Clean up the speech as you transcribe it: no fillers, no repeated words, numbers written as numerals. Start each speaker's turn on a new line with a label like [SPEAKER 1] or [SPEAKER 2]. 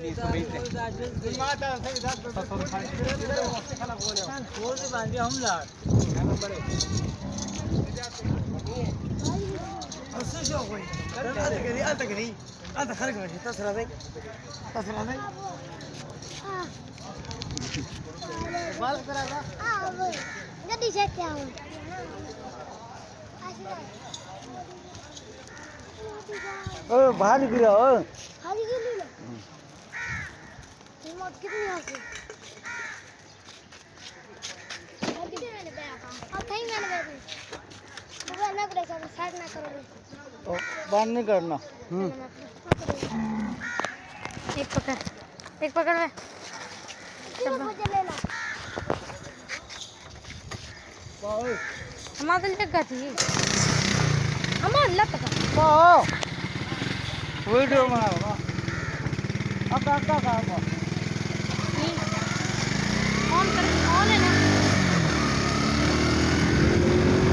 [SPEAKER 1] इसको बेच दे
[SPEAKER 2] गड्डी से क्या हो
[SPEAKER 3] ओ बाहर गिरा ओ
[SPEAKER 2] हाजी के लिए कीमत कितनी है कितने मैंने बेचा अब कहीं मैंने बेचा वो अलग बेचा साइड ना करोगे
[SPEAKER 3] ओ बाहर नहीं करना
[SPEAKER 2] एक पकड़ में चलो मुझे ले लो हमारे जगह थी हमारे लग
[SPEAKER 3] ओ वीडियो बनाओ अब का काम